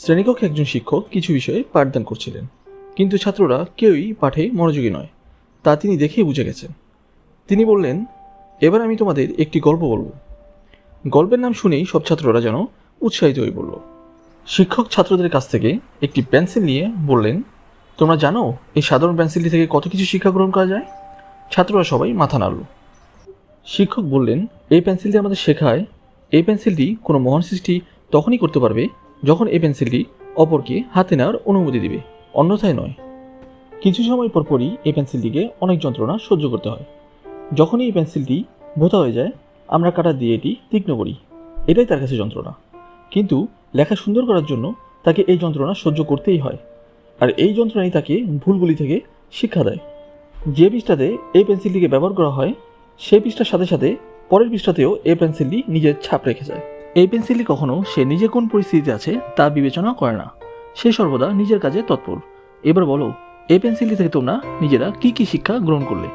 শ্রেণীকক্ষে একজন শিক্ষক কিছু বিষয়ে পাঠদান করছিলেন, কিন্তু ছাত্ররা কেউই পাঠে মনোযোগী নয়, তা তিনি দেখেই বুঝে গেছেন। তিনি বললেন, এবার আমি তোমাদের একটি গল্প বলবো। গল্পের নাম শুনেই সব ছাত্ররা যেন উৎসাহিত হয়ে পড়ল। শিক্ষক ছাত্রদের কাছ থেকে একটি পেন্সিল নিয়ে বললেন, তোমরা জানো এই সাধারণ পেন্সিলটি থেকে কত কিছু শিক্ষা গ্রহণ করা যায়? ছাত্ররা সবাই মাথা নাড়ল। শিক্ষক বললেন, এই পেন্সিলটি আমাদের শেখায় এই পেন্সিলটি কোনো মহান সৃষ্টি তখনই করতে পারবে যখন এই পেন্সিলটি অপরকে হাতে নেওয়ার অনুমতি দিবে, অন্যথায় নয়। কিছু সময় পরপরই এই পেন্সিলটিকে অনেক যন্ত্রণা সহ্য করতে হয়। যখনই এই পেন্সিলটি ভোঁতা হয়ে যায়, আমরা কাঁটা দিয়ে এটি তীক্ষ্ণ করি, এটাই তার কাছে যন্ত্রণা। কিন্তু লেখা সুন্দর করার জন্য তাকে এই যন্ত্রণা সহ্য করতেই হয়, আর এই যন্ত্রণাই তাকে ভুলগুলি থেকে শিক্ষা দেয়। যে পৃষ্ঠাতে এই পেন্সিলটিকে ব্যবহার করা হয়, সেই পৃষ্ঠার সাথে সাথে পরের পৃষ্ঠাতেও এই পেন্সিলটি নিজের ছাপ রেখে যায়। এই পেন্সিলটি কখনো সে নিজে কোন পরিস্থিতিতে আছে তা বিবেচনা করে না, সে সর্বদা নিজের কাজে তৎপর। এবার বলো, এই পেন্সিলটি থেকে তোমরা নিজেরা কি কি শিক্ষা গ্রহণ করলে?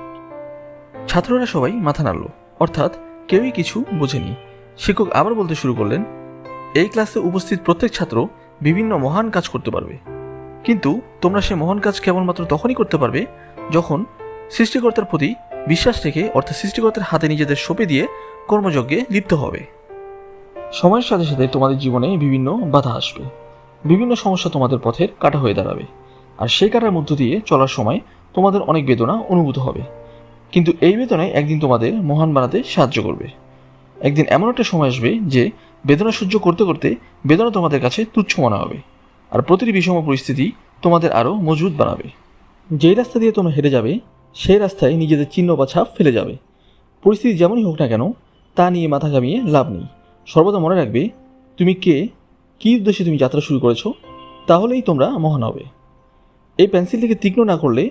ছাত্ররা সবাই মাথা নাড়ল, অর্থাৎ কেউই কিছু বোঝেনি। শিক্ষক আবার বলতে শুরু করলেন, এই ক্লাসে উপস্থিত প্রত্যেক ছাত্র বিভিন্ন মহান কাজ করতে পারবে, কিন্তু তোমরা সে মহান কাজ কেবলমাত্র তখনই করতে পারবে যখন সৃষ্টিকর্তার প্রতি বিশ্বাস রেখে, অর্থাৎ সৃষ্টিকর্তার হাতে নিজেদের সঁপে দিয়ে কর্মযজ্ঞে লিপ্ত হবে। সময়ের সাথে সাথে তোমাদের জীবনে বিভিন্ন বাধা আসবে, বিভিন্ন সমস্যা তোমাদের পথের কাঁটা হয়ে দাঁড়াবে, আর সেই কাঁটার মধ্য দিয়ে চলার সময় তোমাদের অনেক বেদনা অনুভূত হবে। কিন্তু এই বেদনায় একদিন তোমাদের মহান বানাতে সাহায্য করবে। একদিন এমন একটা সময় আসবে যে বেদনা সহ্য করতে করতে বেদনা তোমাদের কাছে তুচ্ছ মনে হবে, আর প্রতিটি বিষম পরিস্থিতি তোমাদের আরও মজবুত বানাবে। যেই রাস্তা দিয়ে তোমরা হেঁটে যাবে, সেই রাস্তায় নিজেদের চিহ্ন বা ছাপ ফেলে যাবে। পরিস্থিতি যেমনই হোক না কেন, তা নিয়ে মাথা ঘামিয়ে লাভ নেই। সর্বদা মনে রাখবে, তুমি কে, কী উদ্দেশ্যে তুমি যাত্রা শুরু করেছো, তাহলেই তোমরা মহান হবে। এই পেন্সিলটিকে তীক্ষ্ণ না করলে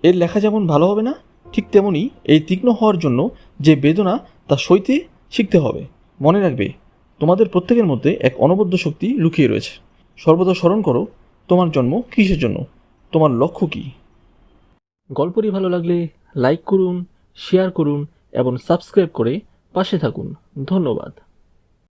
এর লেখা যেমন ভালো হবে না, ঠিক তেমনই এই তীক্ষ্ণ হওয়ার জন্য যে বেদনা তা সইতে শিখতে হবে। মনে রাখবে, তোমাদের প্রত্যেকের মধ্যে এক অনবদ্য শক্তি লুকিয়ে রয়েছে। সর্বদা স্মরণ করো, তোমার জন্ম কিসের জন্য, তোমার লক্ষ্য কী। গল্পটি ভালো লাগলে লাইক করুন, শেয়ার করুন এবং সাবস্ক্রাইব করে পাশে থাকুন। ধন্যবাদ।